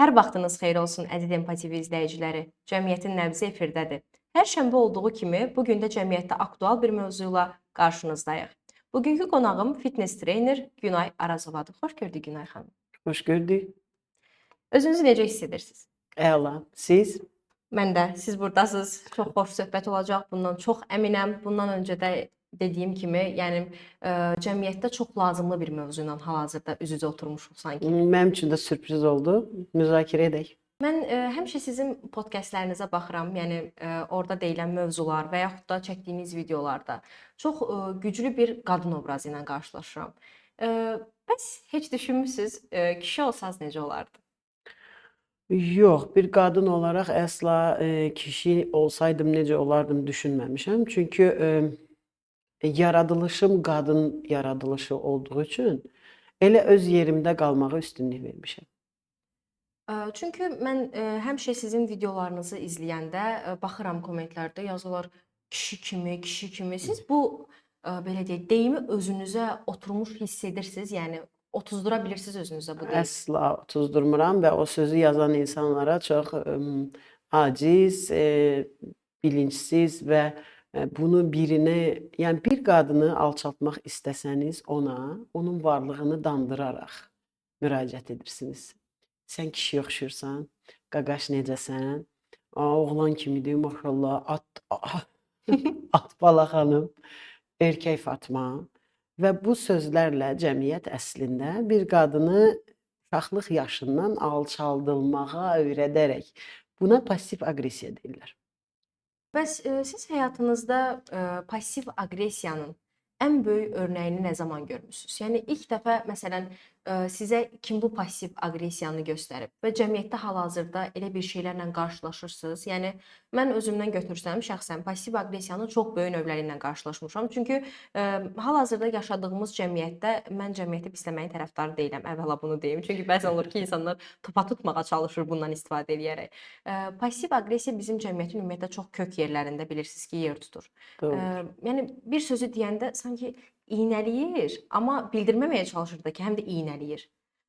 Hər vaxtınız xeyir olsun əziz Empati TV izləyiciləri. Cəmiyyətin nəbzi efirdədir. Hər şənbə olduğu kimi bu gün də cəmiyyətdə aktual bir mövzuyla qarşınızdayıq. Bugünkü qonağım fitness trener Günay Arazovadır. Xoş gördük Günay xanım. Hoş gördük. Özünüzü necə hiss edirsiniz? Əla. Siz? Mən də siz burdasınız. Çox xoş söhbət olacaq. Bundan çox əminəm. Bundan öncə də dediyim kimi, yəni cəmiyyətdə çox lazımlı bir mövzu ilə hal-hazırda üz-üzə oturmuşuq sanki. Mənim üçün də sürpriz oldu. Müzakirə edək. Mən həmişə sizin podkastlərinizə baxıram, yəni orada deyilən mövzular və yaxud da çəkdiyiniz videolarda çox güclü bir qadın obrazı ilə qarşılaşıram. Bəs heç düşünmüsüz, kişi olsanız necə olardı? Yox, bir qadın olaraq əsla kişi olsaydım necə olardım düşünməmişəm. Çünki yaradılışım qadın yaradılışı olduğu üçün elə öz yerimdə qalmağa üstünlük vermişəm. Çünki mən həmişə sizin videolarınızı izləyəndə baxıram kommentlərdə yazırlar kişi kimi, kişi kimi. Siz bu belə deyək, deyimi özünüzə oturmuş hiss edirsiniz? Yəni otuzdura bilirsiniz özünüzə bu deyimi? Əsla tuzdurmuram və o sözü yazan insanlara çox aciz, bilinçsiz və bunu birinə, yəni bir qadını alçaltmaq istəsəniz ona, onun varlığını dandıraraq müraciət edirsiniz. Sən kişiyə oxşuyursan, qaqaş necəsən? Oğlan kimidir, maşallah, at bala xanım, erkək Fatma. Və bu sözlərlə cəmiyyət əslində bir qadını uşaqlıq yaşından alçaldılmağa öyrədərək buna passiv aqressiya deyirlər. Bəs siz həyatınızda passiv aqressiyanın ən böyük örnəyini nə zaman görmüsünüz? Yəni ilk dəfə məsələn sizə kim bu passiv aqressiyanı göstərib və cəmiyyətdə hal-hazırda elə bir şeylərlə qarşılaşırsınız? Yəni mən özümdən götürsəm şəxsən passiv aqressiyanın çox böyük növləri ilə qarşılaşmışam. Çünki hal-hazırda yaşadığımız cəmiyyətdə mən cəmiyyəti pisləməyin tərəfdarı deyiləm. Əvvəla bunu deyim. Çünki bəzən olur ki, insanlar topa tutmağa çalışır bundan istifadə edərək. Passiv aqressiya bizim cəmiyyətin ümumiyyətlə çox kök yerlərində bilirsiniz ki, yer tutur. Doğrudur. Yəni bir sözü deyəndə sanki iynələyir, amma bildirməməyə çalışır da ki, həm də iynələyir.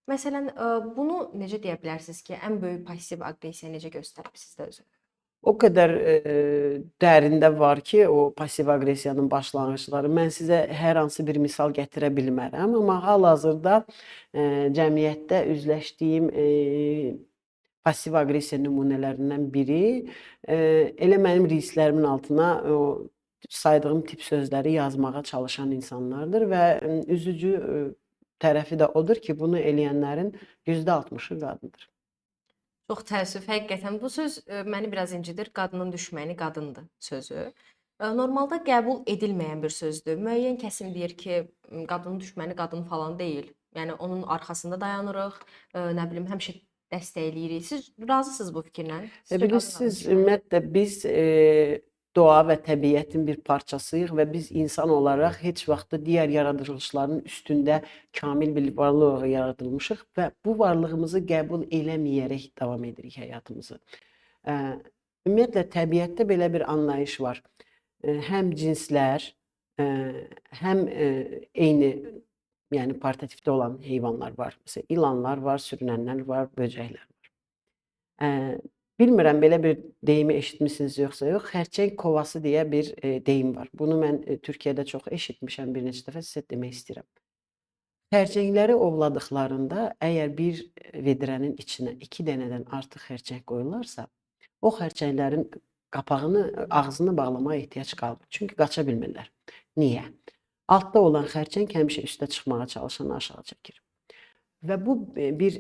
Məsələn, bunu necə deyə bilərsiniz ki, ən böyük passiv aqressiya necə göstərib sizdə özü? O qədər dərində var ki, o passiv aqressiyanın başlanğıcları. Mən sizə hər hansı bir misal gətirə bilmərəm, amma hal-hazırda cəmiyyətdə üzləşdiyim passiv aqressiya nümunələrindən biri elə mənim reelslərimin altına o saydığım tip sözləri yazmağa çalışan insanlardır və üzücü tərəfi də odur ki, bunu eləyənlərin %60-ı qadındır. Çox təəssüf, həqiqətən bu söz məni biraz incidir. Qadının düşməni qadındır sözü. Normalda qəbul edilməyən bir sözdür. Müəyyən kəsim deyir ki, qadının düşməni qadın falan deyil. Yəni onun arxasında dayanırıq, nə bilim, həmişə dəstəkləyirik. Siz razısınız bu fikirlə? Sizcə Bilirsiniz, qadın ümumiyyətlə biz doğa və təbiətin bir parçasıyıq və biz insan olaraq heç vaxt da digər yaradılışların üstündə kamil bir varlıq olaraq yaradılmışıq və bu varlığımızı qəbul eləməyərək davam edirik həyatımızı. Ümumiyyətlə təbiətdə belə bir anlayış var. Həm cinslər, həm eyni, yəni portativdə olan heyvanlar var. Məsələn, ilanlar var, sürünənlər var, böcəklər var. Bilmirəm, belə bir deyimi eşitmisiniz yoxsa yox. Xərçəng kovası deyə bir deyim var. Bunu mən Türkiyədə çox eşitmişəm, bir neçə dəfə sizə demək istəyirəm. Xərçəngləri ovladıqlarında əgər bir vedrənin içinə 2 dənədən artıq xərçəng qoyurlarsa, o xərçənglərin qapağını, ağzını bağlamaya ehtiyac qalmır. Çünki qaça bilmirlər. Niyə? Altda olan xərçəng həmişə üstə çıxmağa çalışan aşağı çəkir. Və bu bir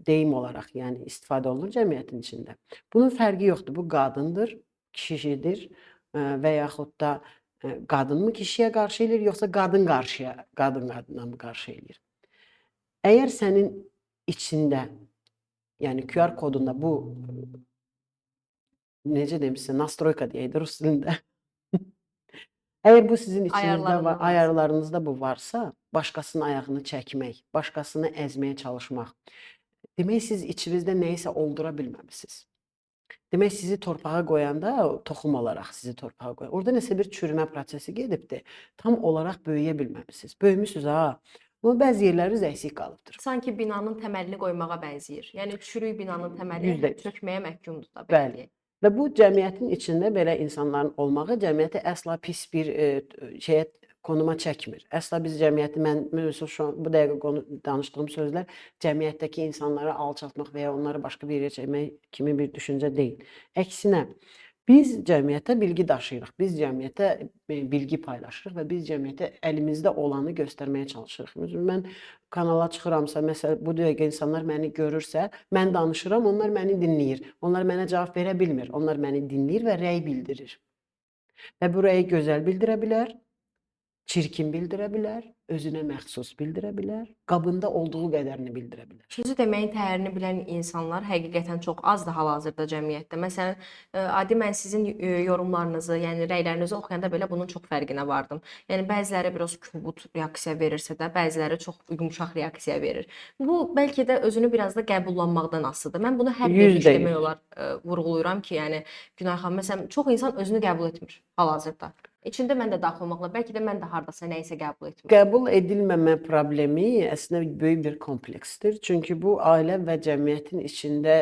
deyim olaraq, yəni istifadə olunur cəmiyyətin içində. Bunun fərqi yoxdur. Bu qadındır, kişidir və yaxud da qadın mı kişiyə qarşı eləyir, yoxsa qadın qadına mı qarşı eləyir? Əgər sənin içində, yəni QR kodunda bu necə deyim sizə, nastroyka deyək rus dilində. Əgər bu sizin içinizdə var, ayarlarınızda bu varsa, başqasının ayağını çəkmək, başqasını əzməyə çalışmaq, demək siz içinizdə nəyisə oldura bilməmisiniz. Demək sizi torpağa qoyanda, toxum olaraq sizi torpağa qoyur. Orada nəsə bir çürümə prosesi gedibdir. Tam olaraq böyüyə bilməmisiniz. Böyümüsünüz ha, Amma bəzi yerləriniz əksik qalıbdır. Sanki binanın təməlini qoymağa bənzəyir. Yəni çürük binanın təməli %100. çökməyə məhkumdur da belə Bəli. deyək. Və bu cəmiyyətin içində belə insanların olmağı cəmiyyəti əsla pis bir şeyə konuma çəkmir. Əsla biz cəmiyyəti mən mesela şu an bu dəqiqə danışdığım sözlər cəmiyyətdəki insanları alçaltmaq və ya onları başqa bir yerə çəkmək kimi bir düşüncə deyil. Əksinə biz cəmiyyətə bilgi daşıyırıq. Biz cəmiyyətə bilgi paylaşırıq və biz cəmiyyətə əlimizdə olanı göstərməyə çalışırıq. Məsələn, mən kanala çıxıramsa, məsələn, bu dəqiqə insanlar məni görürsə, mən danışıram, onlar məni dinləyir. Onlar mənə cavab verə bilmir. Onlar məni dinləyir və rəy bildirir. Və bu rəyi gözəl bildirə bilər, çirkin bildirə bilər, özünə məxsus bildirə bilər, qabında olduğu qədərini bildirə bilər. Sözü deməyin tərini bilən insanlar həqiqətən çox azdır hal-hazırda cəmiyyətdə. Məsələn, adi mən sizin yorumlarınızı, yəni rəylərinizi oxuyanda belə bunun çox fərqinə vardım. Yəni bəziləri biraz kobud reaksiya verirsə də, bəziləri çox yumşaq reaksiya verir. Bu bəlkə də özünü biraz da qəbullanmaqdan asılıdır. Mən bunu hər bir iş %100. demək olar vurğulayıram ki, yəni Günay xanım, məsələn, çox insan özünü qəbul etmir hal-hazırda. İçində mən də daxil olmaqla, bəlkə də mən də hardasa nəyisə qəbul etmirəm. Qəbul edilməmə problemi əslində böyük bir kompleksdir. Çünki bu ailə və cəmiyyətin içində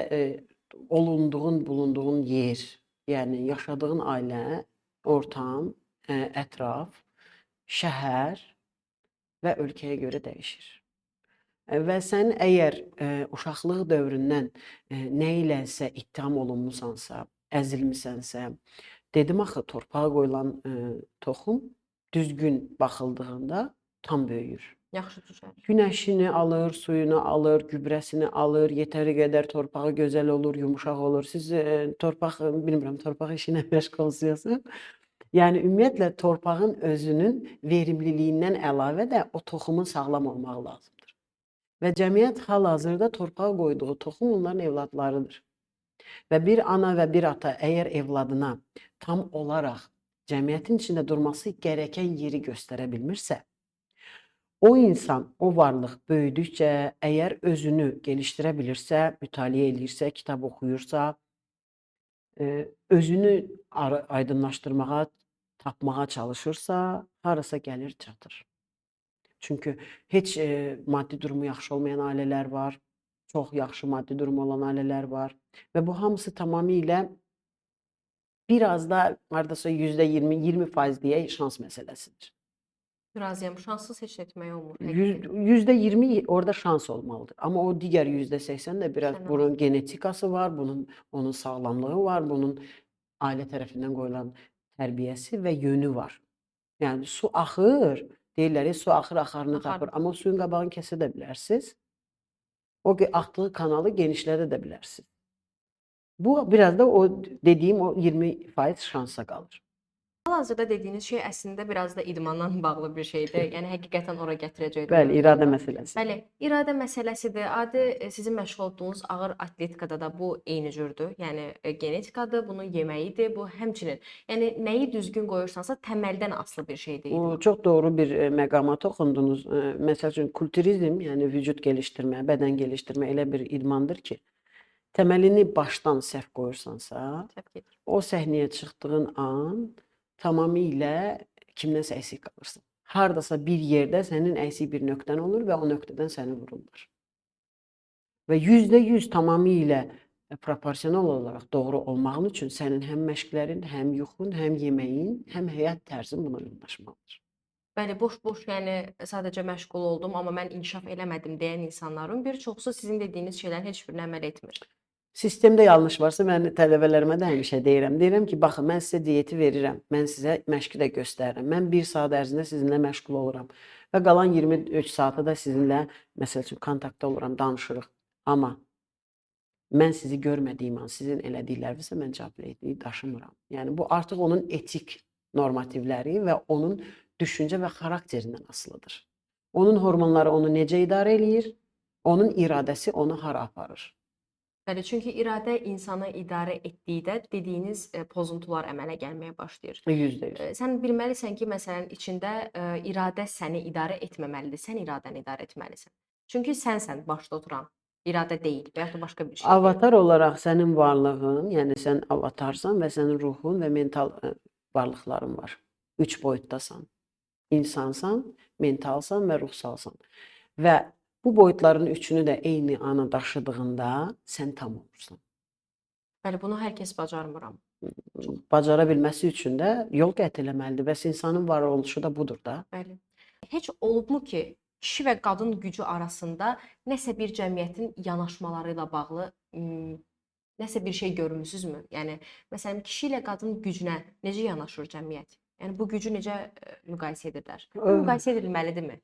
bulunduğun yer, yəni yaşadığın ailə, ortam, ətraf, şəhər və ölkəyə görə dəyişir. Və sən əgər uşaqlıq dövründən nə iləsə ittiham olunmusansa, əzilmisənsə, dedim axı torpağa qoyulan toxum düzgün baxıldığında tam böyüyür. Yaxşı düzəlir. Günəşini alır, suyunu alır, gübrəsini alır, yetəri qədər torpağı gözəl olur, yumşaq olur. Siz bilmirəm, torpaq işi ilə məşğulsunuz. Yəni ümumiyyətlə torpağın özünün verimliliyindən əlavə də o toxumun sağlam olmağı lazımdır. Və cəmiyyət hal-hazırda torpağa qoyduğu toxum onların evladlarıdır. Və bir ana və bir ata əgər evladına tam olaraq cəmiyyətin içində durması gərəkən yeri göstərə bilmirsə, o insan, o varlıq böyüdükcə, əgər özünü gelişdirə bilirsə, mütaliə edirsə, kitab oxuyursa, özünü aydınlaşdırmağa, tapmağa çalışırsa, harasa gəlir çatır. Çünki heç maddi durumu yaxşı olmayan ailələr var, çox yaxşı maddi durumu olan ailələr var və bu hamısı tamamilə biraz da hardasa %20% deyək şans məsələsidir. Razıyam. Şanssız heç nə etmək olmur. %20 orada şans olmalıdır. Amma o digər %80 də biraz Sən bunun genetikası var, onun sağlamlığı var, bunun ailə tərəfindən qoyulan tərbiyəsi və yönü var. Yəni su axır, deyirlər, su axır axarını Axar. tapır. Amma o suyun qabağını kəsə də bilərsiniz. O axdığı kanalı genişlədə də bilərsiniz. Bu biraz da o dediyim o 20% şansa qalır. Hal-hazırda dediyiniz şey əslində biraz da idmanla bağlı bir şeydir. Yəni həqiqətən ora gətirəcəkdim. Bəli, iradə məsələsi. Bəli, iradə məsələsidir. Adi sizin məşğul olduğunuz ağır atletikada da bu eyni cürdür. Yəni genetikadır, bunun yeməyidir, bu həmçinin. Yəni nəyi düzgün qoyursansa təməldən asılı bir şeydir O idman. çox doğru bir məqama toxundunuz. Məsəl üçün kulturizm, yəni vücud gelişdirmə, bədən gelişdirmə elə bir idmandır ki, təməlini başdan səhv qoyursansa, Səhv gedir. o səhnəyə çıxdığın an tamamilə kimdənsə əksik qalırsan. Hardasa bir yerdə sənin əksik bir nöqtən olur və o nöqtədən səni vururlar. Və %100 tamamilə proporsional olaraq doğru olmağın üçün sənin həm məşqlərin, həm yuxun, həm yeməyin, həm həyat tərzin buna yanaşmalıdır. Bəli, boş-boş, yəni sadəcə məşğul oldum, amma mən inkişaf eləmədim deyən insanların bir çoxusu sizin dediyiniz şeylərin heç birinə əməl etmir. Sistemdə yanlış varsa mən tələbələrimə də həmişə deyirəm. Deyirəm ki, baxın, mən sizə diyeti verirəm. Mən sizə məşqi də göstərirəm. Mən 1 saat ərzində sizinlə məşğul oluram. Və qalan 23 saatı da sizinlə, məsəl üçün, kontaktda oluram, danışırıq. Amma mən sizi görmədiyim an, sizin elədiklərinizə mən cavabdehliyi daşımıram. Yəni bu artıq onun etik normativləri və onun düşüncə və xarakterindən asılıdır. Onun hormonları onu necə idarə eləyir, onun iradəsi onu hara aparır. Bəli, çünki iradə insanı idarə etdikdə dediyiniz pozuntular əmələ gəlməyə başlayır. %100. Sən bilməlisən ki, məsələn, içində iradə səni idarə etməməlidir, sən iradəni idarə etməlisən. Çünki sənsən başda oturan, iradə deyil və yaxud da başqa bir şey deyil. Avatar olaraq sənin varlığın, yəni sən avatarsan və sənin ruhun və mental varlıqların var. 3 boyutdasan. İnsansan, mentalsan və ruhsalsan. Və bu boyutların üçünü də eyni ana daşıdığında sən tam olursan. Bəli, bunu hər kəs bacarmır amma. Bacara bilməsi üçün də yol qət eləməlidir. Bəs insanın varoluşu da budur da. Bəli. Heç olubmu ki, kişi və qadın gücü arasında nəsə bir cəmiyyətin yanaşmaları ilə bağlı nəsə bir şey görmüsünüzmü? Yəni məsələn kişi ilə qadın gücünə necə yanaşır cəmiyyət? Yəni bu gücü necə müqayisə edirlər? Bu müqayisə edilməlidirmi?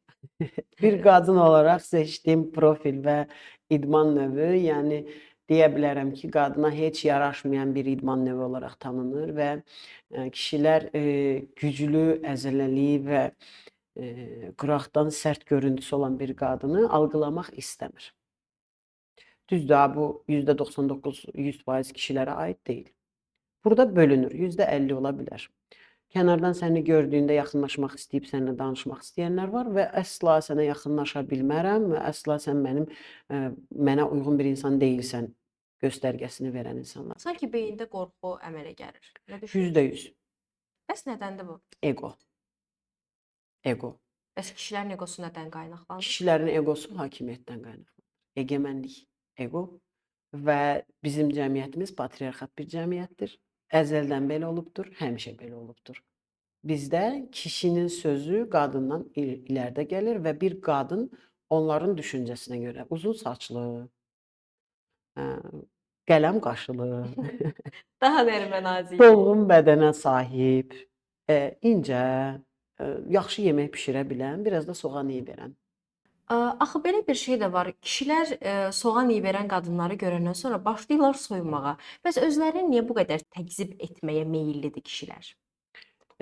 Bir qadın olaraq seçdiyim profil və idman növü, yəni deyə bilərəm ki, qadına heç yaraşmayan bir idman növü olaraq tanınır və kişilər güclü, əzələli və qıraqdan sərt görüntüsü olan bir qadını algılamaq istəmir. Düzdür, bu %99-100% kişilərə aid deyil. Burada bölünür, %50 ola bilər. Kənardan səni gördüyündə yaxınlaşmaq istəyib səninlə danışmaq istəyənlər var və əsla sənə yaxınlaşa bilmərəm və əsla sən mənə uyğun bir insan deyilsən göstərgəsini verən insanlar. Sanki beyində qorxu əmələ gəlir. Nə düşünürsünüz? %100 Bəs nədəndir bu? ego. Ego. Bəs kişilərin egosu nədən qaynaqlanır? Kişilərin egosu hakimiyyətdən qaynaqlanır. Egemenlik, ego və bizim cəmiyyətimiz patriarxat bir cəmiyyətdir. Əzəldən belə olubdur, həmişə belə olubdur. Bizdə kişinin sözü qadından ilərdə gəlir və bir qadın onların düşüncəsinə görə uzun saçlı, qələm qaşılı, Daha dərin nazik. dolğun bədənə sahib, incə, yaxşı yemək bişirə bilən, biraz da soğan yeyə verən. Axı belə bir şey də var. Kişilər soğan yeyə verən qadınları görəndən sonra başlayırlar soyunmağa. Bəs özlərini niyə bu qədər təqzib etməyə meyllidir kişilər?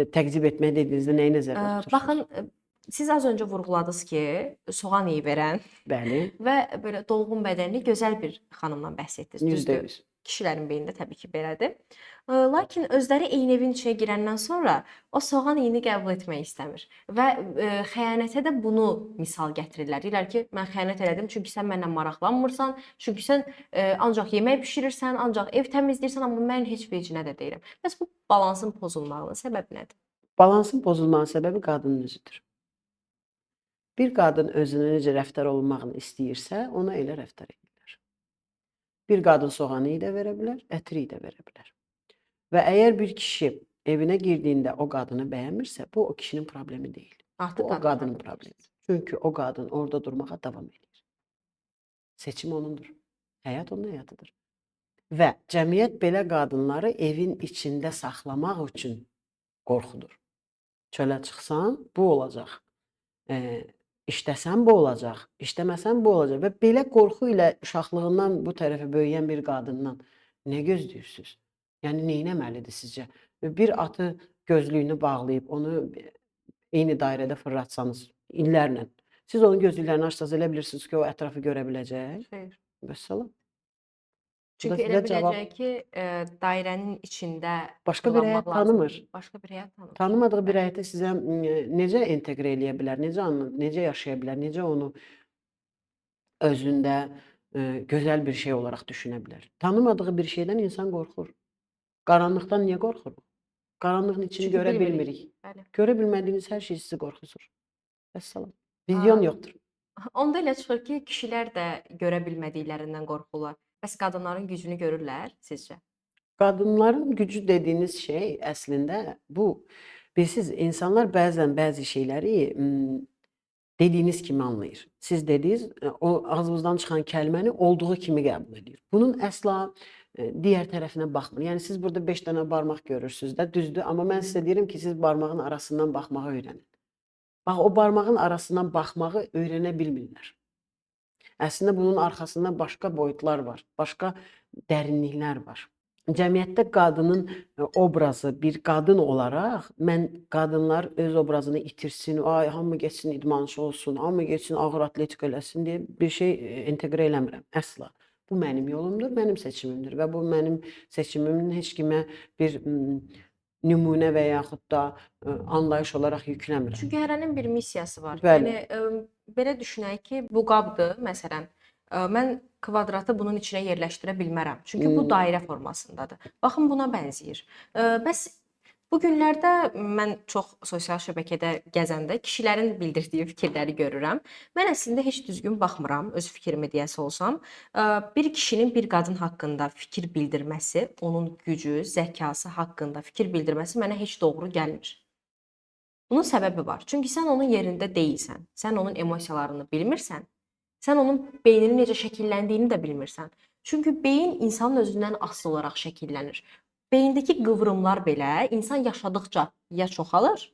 Təqzib etmək dediyinizdə nəyi nəzərdə tutursunuz? Baxın, siz az öncə vurğuladınız ki, soğan yeyə verən Bəli, və belə dolğun bədənli gözəl bir xanımdan bəhs etdiniz. Düzdür? %100. Kişilərin beynində təbii ki, belədir. Lakin özləri eyni evin içinə girəndən sonra o soğan yeyini qəbul etmək istəmir və xəyanətə də bunu misal gətirirlər. Deyirlər ki, mən xəyanət elədim çünki sən mənlə maraqlanmırsan, çünki sən ancaq yemək bişirirsən, ancaq ev təmizləyirsən, amma mən heç vecinə də deyirəm. Bəs bu balansın pozulmağının səbəbi nədir? Balansın pozulmanın səbəbi qadının özüdür. Bir qadın özünə necə rəftar olunmağını istəyirsə, ona elə rəftar edirlər. Bir qadın soğanı iyi də verə bilər, ətri iyi də verə bilər. Və əgər bir kişi evinə girdiyində o qadını bəyənmirsə, bu o kişinin problemi deyil. Artıq Bu o qadının problemi. Çünki o qadın orada durmağa davam edir. Seçim onundur. Həyat onun həyatıdır. Və cəmiyyət belə qadınları evin içində saxlamaq üçün qorxudur. Çölə çıxsan, bu olacaq. İşləsən bu olacaq, işləməsən bu olacaq və belə qorxu ilə uşaqlığından bu tərəfə böyüyən bir qadından nə gözləyirsiniz? Yəni nə etməlidir sizcə? Bir atı gözlüyünü bağlayıb onu eyni dairədə fırlatsanız illərlə, siz onun gözlüklərini açsanız elə bilirsiniz ki, o ətrafı görə biləcək? Xeyr. Vəssalam. Çünki elə biləcək ki, dairənin içində Başqa bir həyat tanımır. Başqa bir həyat tanımır. Tanımadığı bir həyatı sizə necə inteqrə eləyə bilər, necə yaşaya bilər, necə onu özündə gözəl bir şey olaraq düşünə bilər. Tanımadığı bir şeydən insan qorxur. Qaranlıqdan niyə qorxuruq? Qaranlığın içini Çünki görə bilmirik. bilmirik. Bəli. Görə bilmədiyiniz hər şey sizi qorxuzur. Vəssalam. Vizyon yoxdur. Onda elə çıxır ki, kişilər də görə bilmədiklərindən qorxurlar. Bəs qadınların gücünü görürlər sizcə? Qadınların gücü dediyiniz şey əslində bu. Bilirsiniz, insanlar bəzən bəzi şeyləri dediyiniz kimi anlayır. Siz dediniz, o ağzınızdan çıxan kəlməni olduğu kimi qəbul edir. Bunun əsla digər tərəfinə baxmır. Yəni siz burada 5 dənə barmaq görürsünüz də, düzdür, amma mən sizə deyirəm ki, siz barmağın arasından baxmağı öyrənin. Bax, o barmağın arasından baxmağı öyrənə bilmirlər. Əslində bunun arxasında başqa boyutlar var, başqa dərinliklər var. Cəmiyyətdə qadının obrazı, bir qadın olaraq mən qadınlar öz obrazını itirsin, ay hamı getsin idmançı olsun, hamı getsin ağır atletik eləsin deyə bir şey inteqrə eləmirəm. Əsla. Bu mənim yolumdur, mənim seçimimdir və bu mənim seçimimin heç kimə bir nümunə və yaxud da anlayış olaraq yükləmirəm. Çünki hərənin bir missiyası var. Bəli. Yəni belə düşünək ki, bu qabdır, məsələn, mən kvadratı bunun içinə yerləşdirə bilmərəm. Çünki bu dairə formasındadır. Baxın buna bənzəyir. Bəs Bu günlərdə mən çox sosial şəbəkədə gəzəndə kişilərin bildirdiyi fikirləri görürəm. Mən əslində heç düzgün baxmıram, öz fikrimi deyəsi olsam. Bir kişinin bir qadın haqqında fikir bildirməsi, onun gücü, zəkası haqqında fikir bildirməsi mənə heç doğru gəlmir. Bunun səbəbi var. Çünki sən onun yerində deyilsən. Sən onun emosiyalarını bilmirsən. Sən onun beyninin necə şəkilləndiyini də bilmirsən. Çünki beyin insanın özündən asılı olaraq şəkillənir. Beyindəki qıvrımlar belə insan yaşadıkca ya çoxalır,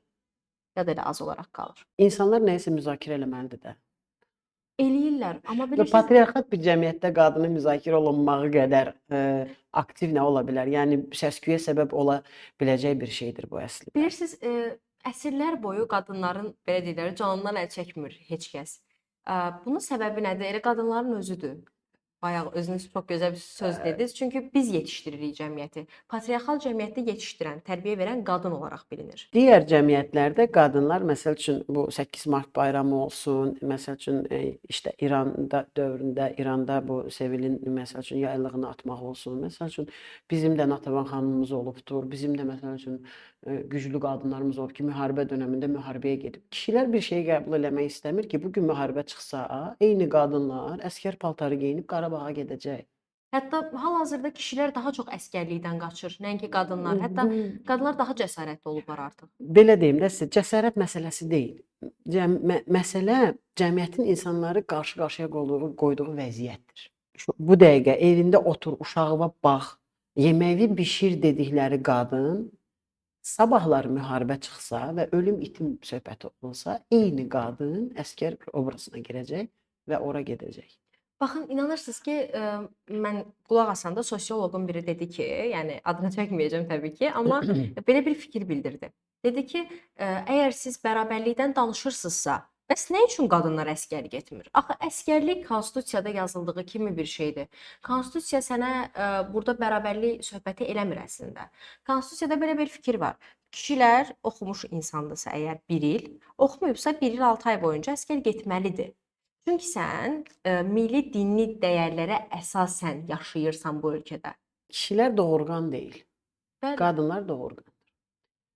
ya da elə az olaraq qalır. İnsanlar nəyisə müzakirə eləməlidir də. Eləyirlər, amma Və bilirsiniz, patriarxat bir cəmiyyətdə qadının müzakirə olunmağı qədər aktiv nə ola bilər? Yəni səs-küyə səbəb ola biləcək bir şeydir bu əslində. bilirsiniz, əsrlər boyu qadınların belə deyirlər, canından əl çəkmir heç kəs. Bunun səbəbi nədir? Elə qadınların özüdür. Bayaq özünüz çox gözəl bir söz dediniz. Çünki biz yetişdiririk cəmiyyəti. Patriarxal cəmiyyətdə yetişdirən, tərbiyə verən qadın olaraq bilinir. Digər cəmiyyətlərdə qadınlar məsəl üçün bu 8 Mart bayramı olsun, məsəl üçün işte İranda dövründə İranda bu Sevilin məsəl üçün yaylığını atmaq olsun. Məsəl üçün bizim də Natəvan xanımımız olubdur. Bizim də məsəl üçün güclü qadınlarımız olub ki, müharibə dövründə müharibəyə gedib. Kişilər bir şeyi qəbul eləmək istəmir ki, bu gün müharibə çıxsa, eyni qadınlar əskər paltarı geyinib Qarabağa gedəcək. Hətta hal-hazırda kişilər daha çox əsgərlikdən qaçır, nəinki qadınlar. Hətta qadınlar daha cəsarətli olublar artıq. Belə deyim də sizə, cəsarət məsələsi deyil. Məsələ cəmiyyətin insanları qarşı-qarşıya qoyduğu vəziyyətdir. Bu dəqiqə evində otur, uşağına bax, yeməyi bişir dedikləri qadın sabahları müharibə çıxsa və ölüm itim söhbəti olsa, eyni qadın əskər obrazına girəcək və ora gedəcək. Baxın, inanırsınız ki, mən qulaq asanda sosioloqun biri dedi ki, yəni adını çəkməyəcəm təbii ki, amma belə bir fikir bildirdi. Dedi ki, əgər siz bərabərlikdən danışırsınızsa, bəs nə üçün qadınlar əskər getmir? Axı əskərlik konstitusiyada yazıldığı kimi bir şeydir. Konstitusiya sənə burada bərabərlik söhbəti eləmir əslində. Konstitusiyada belə bir fikir var. Kişilər oxumuş insandırsa əgər 1 il, oxumayıbsa 1 il 6 ay boyunca əskər getməlidir. Çünki sən milli dini dəyərlərə əsasən yaşayırsan bu ölkədə. Kişilər doğurğan deyil, Bəli. qadınlar doğurğandır.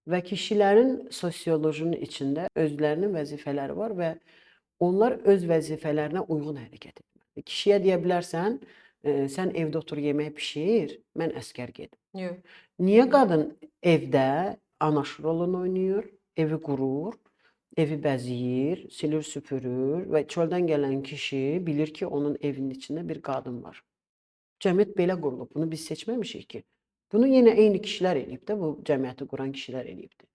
Və kişilərin sosiolojinin içində özlərinin vəzifələri var və onlar öz vəzifələrinə uyğun hərəkət etməlidir. Kişiyə deyə bilərsən, sən evdə otur yemək bişir, mən əskər gedim. Yox. Niyə qadın evdə anaş rolunu oynayır, evi qurur, evi bəzəyir, silir, süpürür və çöldən gələn kişi bilir ki, onun evinin içində bir qadın var. Cəmiyyət belə qurulub. Bunu biz seçməmişik ki. Bunu yenə eyni kişilər eləyib də, bu cəmiyyəti quran kişilər eləyibdir.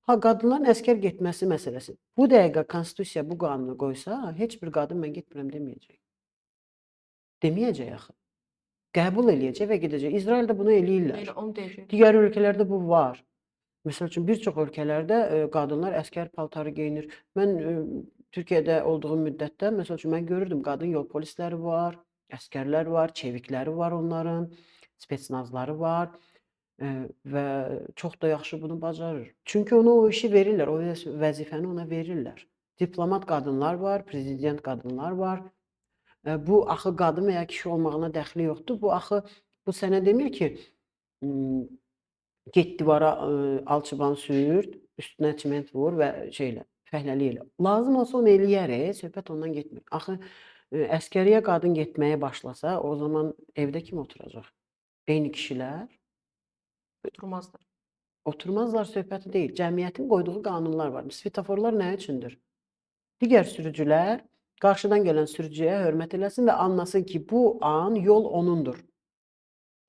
Ha, qadınların əskər getməsi məsələsi. Bu dəqiqə konstitusiya bu qanunu qoysa, heç bir qadın mən getmirəm deməyəcək. Deməyəcək axı. Qəbul eləyəcək və gedəcək. İsraildə bunu eləyirlər. Elə onu deyəcək. Digər ölkələrdə bu var. Məsəl üçün bir çox ölkələrdə qadınlar əskər paltarı geyinir. Mən Türkiyədə olduğum müddətdə məsəl üçün mən görürdüm qadın yol polisləri var, əskərlər var, çevikləri var onların, spetsnazları var və çox da yaxşı bunu bacarır. Çünki ona o işi verirlər, o vəzifəni ona verirlər. Diplomat qadınlar var, prezident qadınlar var. Bu axı qadın və ya kişi olmağına dəxli yoxdur. Bu axı bu sənə demir ki, get divara alçıban sür, üstünə çiment vur və şeylə, fəhləlik elə. Lazım olsa onu eləyər, söhbət ondan getmir. Axı əskəriyə qadın getməyə başlasa, o zaman evdə kim oturacaq? Eyni kişilər Oturmazlar. oturmazlar söhbəti deyil. Cəmiyyətin qoyduğu qanunlar var. Svetoforlar nə üçündür? Digər sürücülər qarşıdan gələn sürücüyə hörmət eləsin və anlasın ki, bu an yol onundur.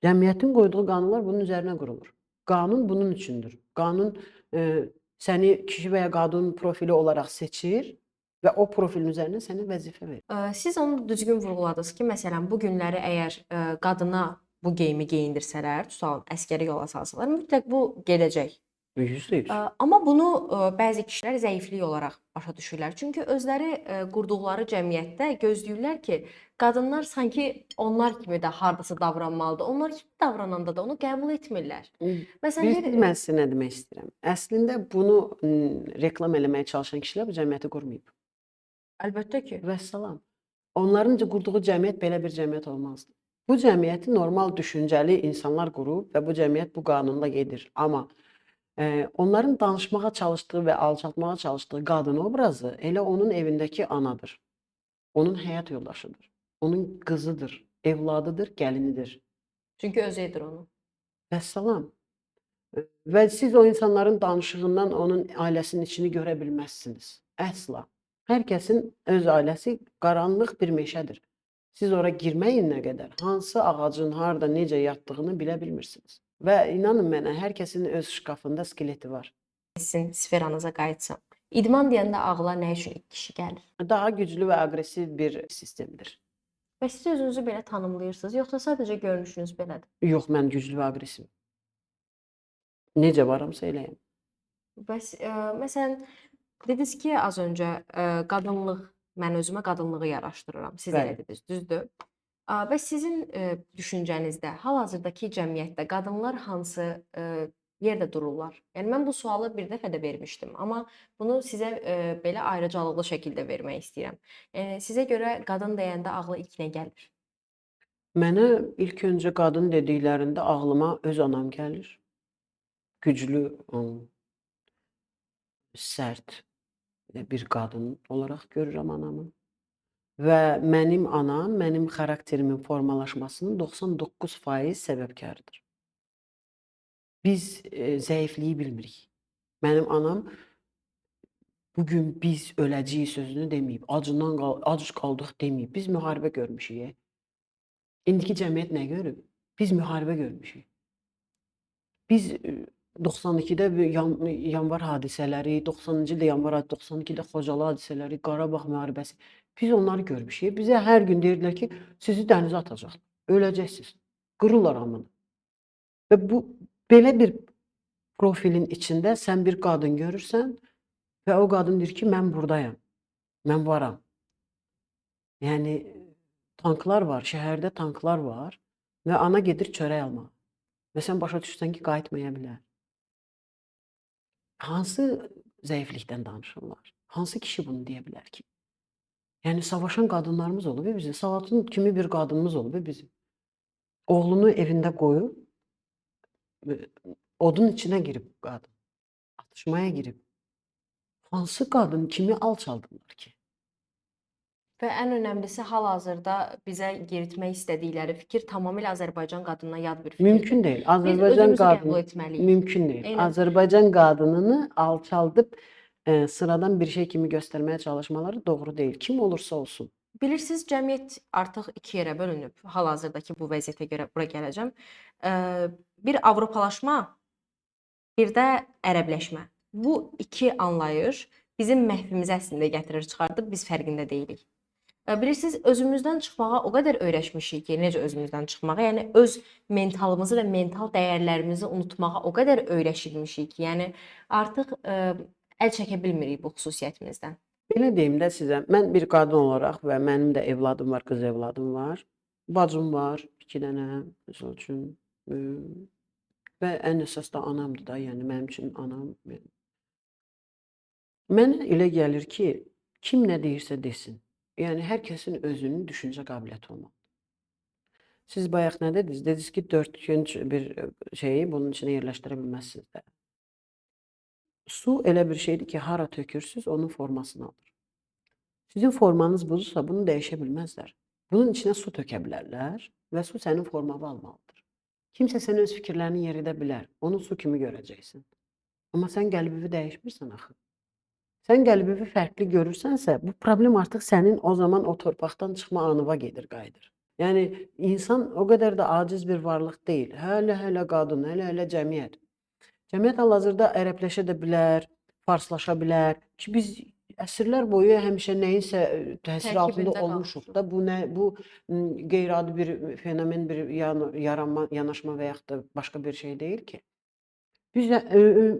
Cəmiyyətin qoyduğu qanunlar bunun üzərinə qurulur. Qanun bunun üçündür. Qanun səni kişi və ya qadın profili olaraq seçir və o profilin üzərinə sənə vəzifə verir. Siz onu düzgün vurğuladınız ki, məsələn, bu günləri əgər qadına bu geyimi geyindirsələr, tutalım, əskəri yola salsalar, mütləq bu gedəcək. %100. Amma bunu bəzi kişilər zəiflik olaraq başa düşürlər. Çünki özləri qurduqları cəmiyyətdə gözləyirlər ki, qadınlar sanki onlar kimi də hardasa davranmalıdır. Onlar kimi davrananda da onu qəbul etmirlər. Məsələn, Bilirsiniz, mən sizə nə demək istəyirəm? Əslində bunu reklam eləməyə çalışan kişilər bu cəmiyyəti qurmayıb. əlbəttə ki, Vəssalam. Onların qurduğu cəmiyyət belə bir cəmiyyət olmazdı. Bu cəmiyyəti normal düşüncəli insanlar qurub və bu cəmiyyət bu qanunla gedir. Amma Onların danışmağa çalışdığı və alçaltmağa çalışdığı qadın obrazı elə onun evindəki anadır. Onun həyat yoldaşıdır. Onun qızıdır, evladıdır, gəlinidir. Çünki özü edir onu. Vəssalam. Və siz o insanların danışığından onun ailəsinin içini görə bilməzsiniz. Əsla. Hər kəsin öz ailəsi qaranlıq bir meşədir. Siz ora girməyin nə qədər, hansı ağacın harda, necə yatdığını bilə bilmirsiniz. Və inanın mənə, hər kəsin öz şkafında skeleti var. Sizin sferanıza qayıtsam. İdman deyəndə ağla nə üçün ilk kişi gəlir? Daha güclü və aqressiv bir sistemdir. Və siz özünüzü belə tanımlayırsınız, yoxsa sadəcə görünüşünüz belədir? Yox, mən güclü və aqressiv. Necə varamsa eləyəm. Bəs məsələn dediniz ki, az öncə qadınlıq, mən özümə qadınlığı yaraşdırıram. Siz elə Bəli. dediniz, düzdür? Bəs sizin düşüncənizdə hal-hazırdakı cəmiyyətdə qadınlar hansı yerdə dururlar? Yəni mən bu sualı bir dəfə də vermişdim, amma bunu sizə belə ayrıcalıqlı şəkildə vermək istəyirəm. Sizə görə qadın deyəndə ağla ilk nə gəlir? Mənə ilk öncə qadın dediklərində ağlıma öz anam gəlir. Güclü, sərt bir qadın olaraq görürəm anamı. Və mənim anam, mənim xarakterimin formalaşmasının 99% səbəbkarıdır. Biz zəifliyi bilmirik. Mənim anam bugün biz öləcəyik sözünü deməyib, ac qaldıq deməyib. Biz müharibə görmüşük. İndiki cəmiyyət nə görüb? Biz müharibə görmüşük. Biz 92-də yanvar hadisələri, 90-cı ildə yanvar 92-də Xocalı hadisələri, Qarabağ müharibəsi. Biz onları görmüşük. Bizə hər gün deyirdilər ki, sizi dənizə atacaqlar. Öləcəksiniz. Qırırlar hamını. Və bu belə bir profilin içində sən bir qadın görürsən və o qadın deyir ki, mən burdayam. Mən varam. Yəni tanklar var, şəhərdə tanklar var və ana gedir çörək almağa. Və sən başa düşsən ki, qayıtmaya bilər. Hansı zəiflikdən danışırlar? Hansı kişi bunu deyə bilər ki? Yəni savaşan qadınlarımız olub bizim. Salatın kimi bir qadınımız olub bizim. Oğlunu evində qoyub odun içinə girib qadın. Atışmaya girib. Hansı qadın kimi alçaldılar ki? Və ən önəmlisi hal-hazırda bizə yeritmək istədikləri fikir tamamilə Azərbaycan qadınına yad bir fikirdir. Mümkün deyil. Biz Azərbaycan özümüzü qəbul qadını etməliyik. mümkün deyil. Eynən. Azərbaycan qadınını alçaldıb sıradan bir şey kimi göstərməyə çalışmaları doğru deyil. Kim olursa olsun. Bilirsiniz, cəmiyyət artıq iki yerə bölünüb. Hal-hazırdakı bu vəziyyətə görə bura gələcəm. Bir Avropalaşma, bir də ərəbləşmə. Bu iki anlayış bizim məhvimizi əslində gətirir, çıxardır. Biz fərqində deyilik. Bilirsiniz, özümüzdən çıxmağa o qədər öyrəşmişik ki, necə özümüzdən çıxmağa, yəni öz mentalımızı və mental dəyərlərimizi unutmağa o qədər öyrəşilmişik ki, yəni artıq əl çəkə bilmirik bu xüsusiyyətimizdən. Belə deyim də sizə, mən bir qadın olaraq və mənim də evladım var, qız evladım var. Bacım var, 2 dənə, məsəl üçün. Və ən əsas da anamdır da, yəni mənim üçün anam. Mənə elə gəlir ki, kim nə deyirsə desin. Yəni hər kəsin özünün düşüncə qabiliyyəti olmalıdır. Siz bayaq nə dediniz? Dediniz ki, 4 günc bir şeyi bunun içinə yerləşdirə bilməzsiniz də. Su elə bir şeydir ki, hara tökürsüz, onun formasını alır. Sizin formanız buzursa, bunu dəyişə bilməzlər. Bunun içinə su tökə bilərlər və su sənin formanı almalıdır. Kimsə sənin öz fikirlərini yeridə bilər. Onu su kimi görəcəksən. Amma sən qəlbini dəyişmirsən axı. Sən qəlbini fərqli görürsənsə, bu problem artıq sənin o zaman o torpaqdan çıxma anıva gedir, qayıdır. Yəni insan o qədər də aciz bir varlıq deyil. Hələ qadın, hələ cəmiyyət. Cəmiyyət hal-hazırda ərəbləşə də bilər, farslaşa bilər ki, biz əsrlər boyu həmişə nəyinsə təsir altında Tərkibində olmuşuq qalmışıq. da. Bu qeyri-adi bir fenomen, bir yaranma, yanaşma və yaxud da başqa bir şey deyil ki. Biz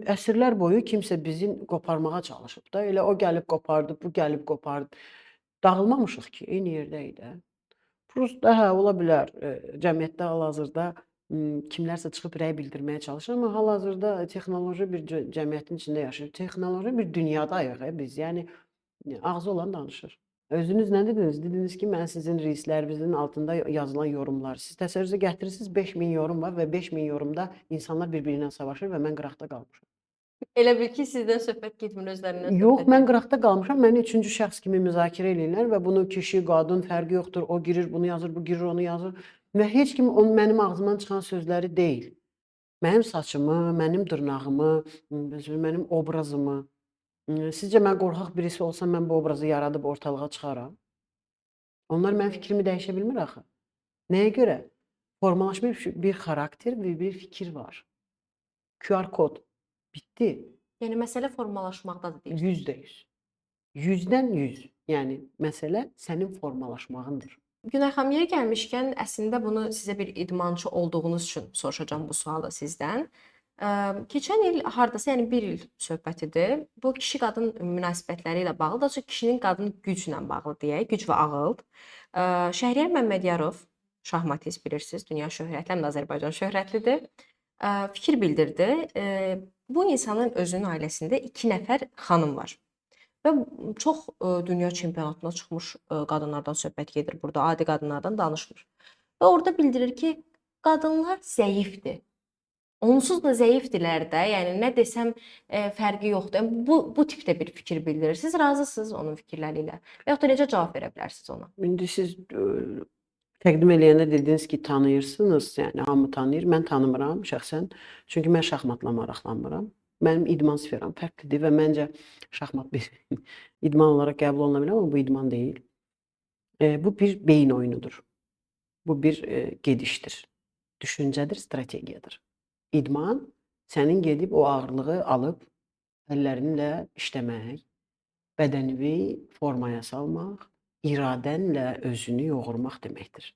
əsrlər boyu kimsə bizi qoparmağa çalışıb da. Elə o gəlib qopardı, bu gəlib qopardı. Dağılmamışıq ki, eyni yerdəyik də. Prosta hə, ola bilər, cəmiyyətdə hal-hazırda kimlərsə çıxıb rəy bildirməyə çalışır, amma hal-hazırda texnoloji bir cəmiyyətin içində yaşayır. Texnoloji bir dünyadayıq biz. Yəni ağzı olan danışır. Özünüz nə dediniz? Dediniz ki, mən sizin reelslərinizin altında yazılan yorumlar. Siz təsəvvürünüzə gətirirsiniz 5000 yorum var və 5000 yorumda insanlar bir-biri ilə savaşır və mən qıraqda qalmışam. Elə bil ki, sizdən söhbət getmir, özlərindən Yox, söhbət mən gedir. qıraqda qalmışam. Məni üçüncü şəxs kimi müzakirə eləyirlər və bunu kişi, qadın fərqi yoxdur. O girir, bunu yazır, bu girir, onu yazır və heç kim onun mənim ağzımdan çıxan sözləri deyil. Mənim saçımı, mənim dırnağımı, mənim obrazımı. Sizcə mən qorxaq birisi olsam mən bu obrazı yaradıb ortalığa çıxaram? Onlar mənim fikrimi dəyişə bilmir axı. Nəyə görə? Formalaşmış bir xarakter və bir fikir var. QR kod. Bitdi. Yəni məsələ formalaşmaqdadır deyirsiniz. %100. 100-dən 100. Yəni məsələ sənin formalaşmağındır. Günay xanım, yeri gəlmişkən, əslində bunu sizə bir idmançı olduğunuz üçün soruşacağam bu sualı sizdən. Keçən il hardasa, yəni 1 il söhbətidir. Bu kişi-qadın münasibətləri ilə bağlı, daha çox kişinin qadın güclə bağlı deyək, güc və ağıl. Şəhriyar Məmmədiyarov, şahmatist bilirsiniz, dünya şöhrətli, həm də Azərbaycan şöhrətlidir. Fikir bildirdi. Bu insanın özünün ailəsində 2 nəfər xanım var. Və çox dünya çempionatına çıxmış qadınlardan söhbət gedir burada, adi qadınlardan danışmır. Və orada bildirir ki, qadınlar zəifdir. Onsuz da zəifdirlər də, yəni nə desəm fərqi yoxdur. Yəni, bu tipdə bir fikir bildirir. Siz razısınız onun fikirləri ilə? Və yaxud da necə cavab verə bilərsiniz ona? İndi siz təqdim eləyəndə dediniz ki, tanıyırsınız, yəni hamı tanıyır. Mən tanımıram şəxsən. Çünki mən şahmatla maraqlanmıram. Mənim idman sferam fərqlidir və məncə şahmat bir idman olaraq qəbul oluna bilər, amma bu idman deyil. Bu bir beyin oyunudur. Bu bir gedişdir. Düşüncədir, strategiyadır. İdman sənin gedib o ağırlığı alıb əllərinlə işləmək, bədənini formaya salmaq, iradənlə özünü yoğurmaq deməkdir.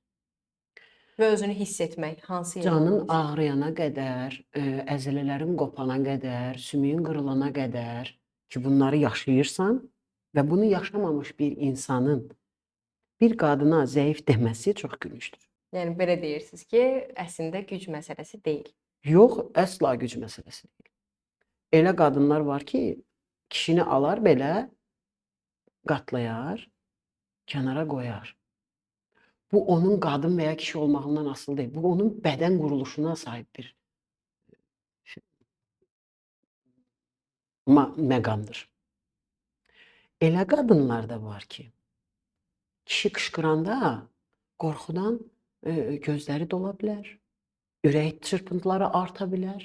Və özünü hiss etmək, hansı Canın yerdəniz? ağrıyana qədər, əzələlərin qopana qədər, sümüyün qırılana qədər ki, bunları yaşayırsan və bunu yaşamamış bir insanın bir qadına zəif deməsi çox gülüncdür. Yəni belə deyirsiniz ki, əslində güc məsələsi deyil. Yox, əsla güc məsələsi deyil. Elə qadınlar var ki, kişini alar belə qatlayar, kənara qoyar. Bu onun qadın və ya kişi olmağından asılı deyil. Bu onun bədən quruluşuna sahib bir məqamdır. Elə qadınlar da var ki, kişi qışqıranda qorxudan gözləri dola bilər, ürək çırpıntıları arta bilər.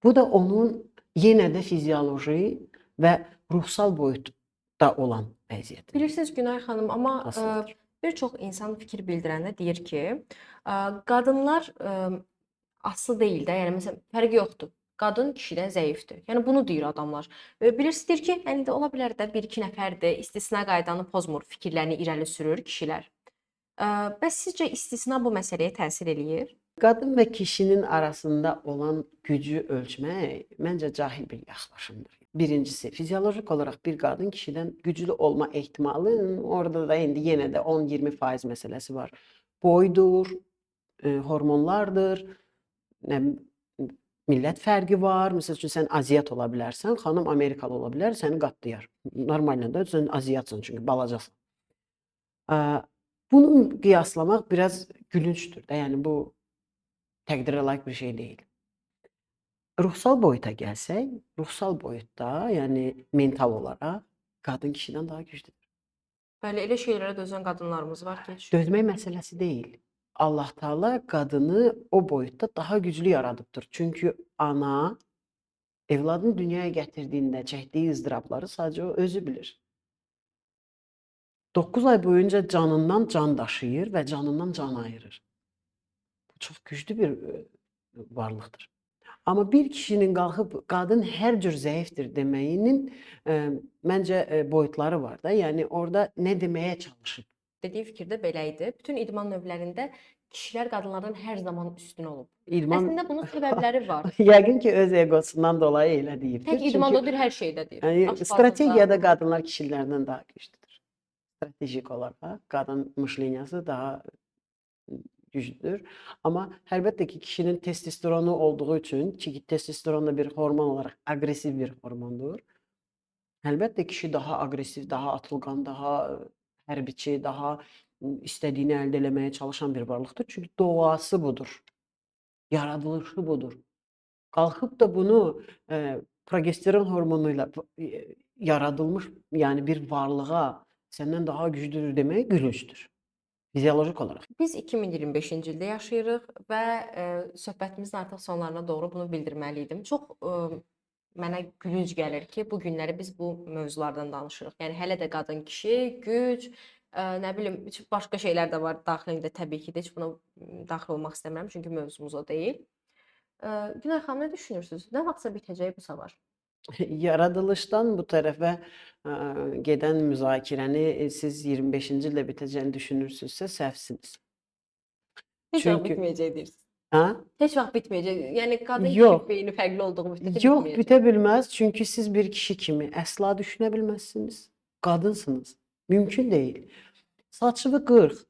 Bu da onun yenə də fizioloji və ruhsal boyutda olan vəziyyətidir. Bilirsiniz Günay xanım, amma Asılıdır. bir çox insan fikir bildirəndə deyir ki, qadınlar aslı deyil də, yəni məsələn fərqi yoxdur. Qadın kişidən zəifdir. Yəni bunu deyir adamlar. Bilirsiniz deyir ki, yəni də ola bilər də 1-2 nəfərdir, istisna qaydanı pozmur, fikirlərini irəli sürür kişilər. Bəs sizcə istisna bu məsələyə təsir eləyir? Qadın və kişinin arasında olan gücü ölçmək məncə cahil bir yaxlaşımdır. Birincisi, fiziolojik olaraq bir qadın kişidən güclü olma ehtimalı orada da indi yenə də 10-20% məsələsi var. Boydur, hormonlardır, millət fərqi var. Məsəl üçün sən aziyat ola bilərsən, xanım Amerikalı ola bilər, səni qatlayar. Normalən də sən aziyatsan çünki balacasan. Bunu qiyaslamaq biraz gülüncdür də. Yəni bu təqdirə layiq bir şey deyil. Ruhsal boyuta gəlsək, ruhsal boyutda, yəni mental olaraq qadın kişidən daha güclüdür. Bəli, elə şeylərə dözən qadınlarımız var ki, Dözmək məsələsi deyil. Allah Taala qadını o boyutda daha güclü yaradıbdır. Çünki ana evladını dünyaya gətirdiyində çəkdiyi ızdırabları sadəcə o özü bilir. 9 ay boyunca canından can daşıyır və canından can ayırır. Bu çox güclü bir varlıqdır. Amma bir kişinin qalxıb qadın hər cür zəifdir deməyinin məncə boyutları var da. Yəni orada nə deməyə çalışıb? dediyi fikir də belə idi. Bütün idman növlərində kişilər qadınlardan hər zaman üstün olub. İdman Əslində bunun səbəbləri var. yəqin ki öz egosundan dolayı elə deyibdir. Tək idmanda deyil, hər şeydə deyir. Yəni Aşpazlıqda. strategiyada qadınlar kişilərdən daha güclüdür. Stratejik olaraq qadın müşleniyası daha güclüdür. Amma əlbəttə ki, kişinin testosteronu olduğu üçün, ki testosteron da bir hormon olaraq aqressiv bir hormondur. Əlbəttə kişi daha aqressiv, daha atılqan, daha hərbiçi, daha istədiyini əldə etməyə çalışan bir varlıqdır. Çünki doğası budur. Yaradılışı budur. Qalxıb da bunu progesteron hormonuyla yaradılmış yani bir varlığa senden daha güçlüdür demek gülünçdür. Fizyolojik olarak. Biz 2025-ci ildə yaşayırıq və söhbətimizin artıq sonlarına doğru bunu bildirməli idim. Çox mənə gülünc gəlir ki, bu günləri biz bu mövzulardan danışırıq. Yəni hələ də qadın kişi, güc, nə bilim, başqa şeylər də var daxilində təbii ki də heç buna daxil olmaq istəmirəm çünki mövzumuz o deyil. Günay xanım nə düşünürsünüz? Nə vaxtsa bitəcək bu savaş? Yaradılışdan bu tərəfə gedən müzakirəni siz 25-ci ildə bitəcəyini düşünürsünüzsə səhvsiniz. Heç vaxt Çünki bitməyəcək deyirsiniz. hə? Heç vaxt bitməyəcək. Yəni qadın kişi Yox. beyni fərqli olduğu müddətcə Yox, bitməyəcək. bitə bilməz. Çünki siz bir kişi kimi əsla düşünə bilməzsiniz. Qadınsınız. Mümkün deyil. Saçını qırx.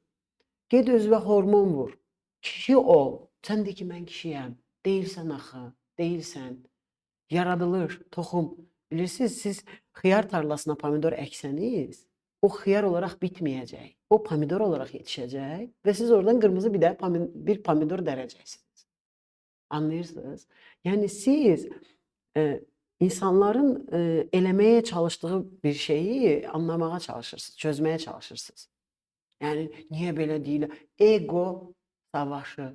Get özünə hormon vur. Kişi ol. Sən de ki, mən kişiyəm. Deyilsən axı. Deyilsən. Yaradılır, toxum. Bilirsiniz, siz xiyar tarlasına pomidor əksəniz, o xiyar olaraq bitməyəcək. O pomidor olaraq yetişəcək və siz oradan qırmızı bir pomidor dərəcəksiniz. Anlayırsınız? Yəni siz insanların eləməyə çalışdığı bir şeyi anlamağa çalışırsınız, çözməyə çalışırsınız. Yəni niyə belə deyirlər? Ego savaşı.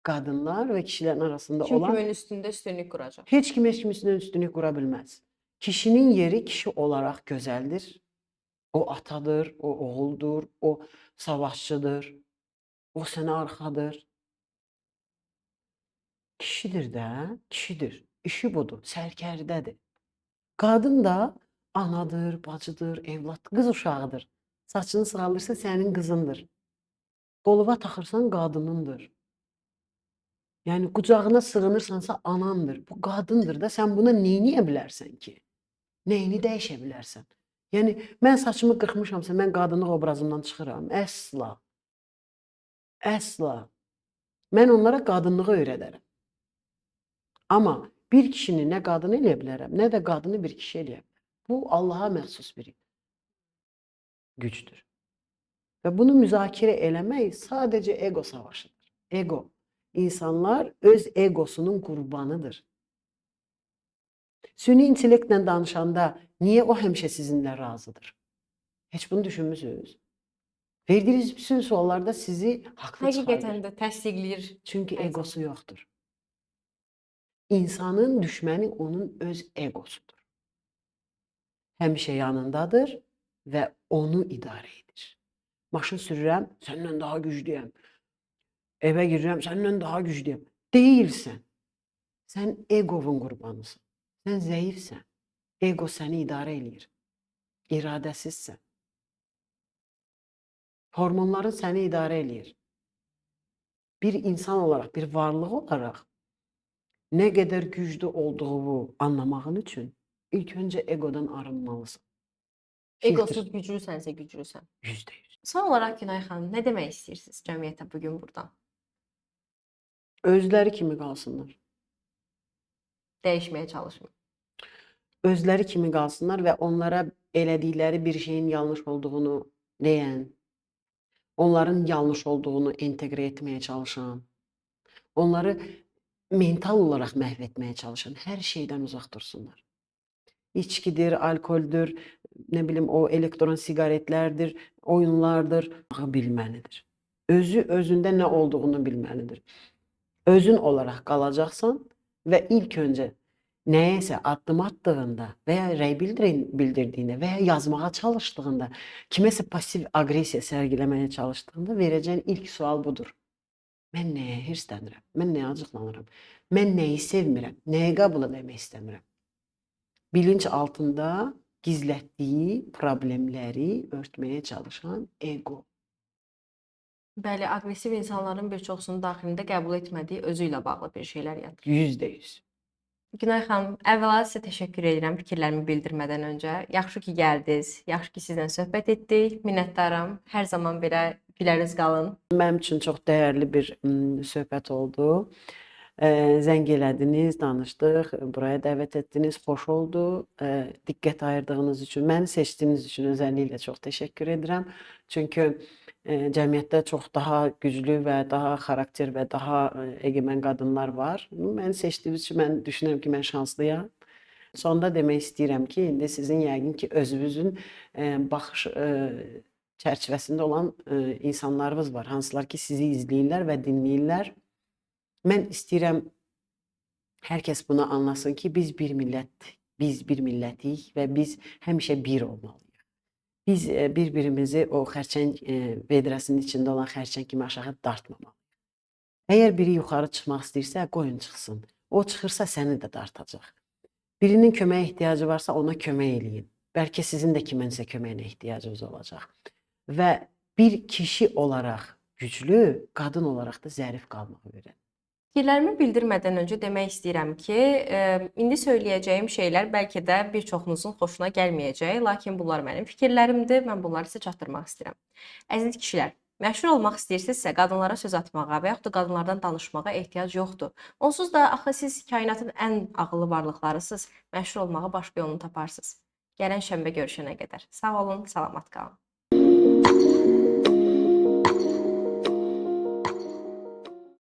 Qadınlar və kişilərin arasında Kim olan kimin üstündə üstünlük quracaq? heç kim heç kimin üstündən üstünlük qura bilməz. Kişinin yeri kişi olaraq gözəldir. O atadır, o oğuldur, o savaşçıdır, o sənə arxadır. Kişidir də, kişidir. İşi budur, sərkərdədir. Qadın da anadır, bacıdır, evlad, qız uşağıdır. Saçını sığalırsa sənin qızındır. Qoluna taxırsan qadınındır. Yəni qucağına sığınırsansa anandır. Bu qadındır da sən buna neyniyə bilərsən ki? Neyini dəyişə bilərsən? Yəni mən saçımı qırxmışamsa mən qadınlıq obrazımdan çıxıram. Əsla. Əsla. Mən onlara qadınlığı öyrədərəm. Amma bir kişini nə qadın eləyə bilərəm, nə də qadını bir kişi eləyə bilərəm. Bu Allaha məxsus bir gücdür. Və bunu müzakirə eləmək sadəcə ego savaşıdır. Ego. İnsanlar öz egosunun qurbanıdır. Süni intellektlə danışanda niyə o həmişə sizinlə razıdır? Heç bunu düşünmüsünüz? Verdiyiniz bütün suallarda sizi haqlı Həqiqətən çıxardır. də təsdiqləyir. Çünki Hər egosu yoxdur. İnsanın düşməni onun öz egosudur. Həmişə yanındadır və onu idarə edir. Maşın sürürəm, səndən daha güclüyəm. Evə girirəm, səndən daha güclüyəm. Deyilsən. Sən egovun qurbanısan. Sən zəifsən. Ego səni idarə eləyir. İradəsizsən. Hormonların səni idarə eləyir. Bir insan olaraq, bir varlıq olaraq nə qədər güclü olduğunu anlamağın üçün ilk öncə egodan arınmalısan. Egosuz güclüsənsə güclüsən. %100. Son olaraq Günay xanım, nə demək istəyirsiniz cəmiyyətə bu gün burdan? Özləri kimi qalsınlar. Dəyişməyə çalışmayın. Özləri kimi qalsınlar və onlara elədikləri bir şeyin yanlış olduğunu deyən, onların yanlış olduğunu inteqrə etməyə çalışan, onları mental olaraq məhv etməyə çalışan hər şeydən uzaq dursunlar. İçkidir, alkoldür, nə bilim o elektron siqaretlərdir, oyunlardır, bilməlidir. Özü özündə nə olduğunu bilməlidir. Özün olaraq qalacaqsan və ilk öncə nəyəsə addım attığında və ya rəy bildirdiyində və ya yazmağa çalışdığında, kiməsə pasiv aqressiya sərgiləməyə çalışdığında verəcəyin ilk sual budur. Mən nəyə hirslənirəm? Mən nəyə acıqlanıram? Mən nəyi sevmirəm? Nəyi qəbul etmək istəmirəm? Bilinç altında gizlətdiyi problemləri örtməyə çalışan ego. Bəli, aqressiv insanların bir çoxsunun daxilində qəbul etmədiyi özü ilə bağlı bir şeylər yatır. %100. Günay xanım, əvvəla sizə təşəkkür edirəm fikirlərimi bildirmədən öncə. Yaxşı ki gəldiniz, yaxşı ki sizlə söhbət etdik. Minnətdaram. Hər zaman belə gülərüz qalın. Mənim üçün çox dəyərli bir söhbət oldu. Zəng elədiniz, danışdıq, buraya dəvət etdiniz, xoş oldu. Diqqət ayırdığınız üçün, məni seçdiyiniz üçün özəlliklə çox təşəkkür edirəm. Çünki cəmiyyətdə çox daha güclü və daha xarakter və daha egemen qadınlar var. Məni seçdiyiniz üçün mən düşünürəm ki, mən şanslıyam. Sonda demək istəyirəm ki, indi sizin yəqin ki, özünüzün baxış çərçivəsində olan insanlarınız var, hansılar ki, sizi izləyirlər və dinləyirlər. Mən istəyirəm hər kəs bunu anlasın ki, biz bir millətik və biz həmişə bir olmalıyıq. Biz bir-birimizi o xərçəng vedrəsinin içində olan xərçəng kimi aşağı dartmamalıyıq. Əgər biri yuxarı çıxmaq istəyirsə, qoyun çıxsın. O çıxırsa səni də dartacaq. Birinin köməyə ehtiyacı varsa ona kömək eləyin. Bəlkə sizin də kiminsə köməyinə ehtiyacınız olacaq. Və bir kişi olaraq güclü, qadın olaraq da zərif qalmağı öyrənin. Fikirlərimi bildirmədən öncə demək istəyirəm ki, indi söyləyəcəyim şeylər bəlkə də bir çoxunuzun xoşuna gəlməyəcək, lakin bunlar mənim fikirlərimdir, mən bunları sizə çatdırmaq istəyirəm. Əziz kişilər, məşhur olmaq istəyirsinizsə, qadınlara söz atmağa və yaxud da qadınlardan danışmağa ehtiyac yoxdur. Onsuz da axı siz kainatın ən ağıllı varlıqlarısınız, məşhur olmağa başqa yolunu taparsınız. Gələn şənbə görüşənə qədər. Sağ olun, salamat qalın.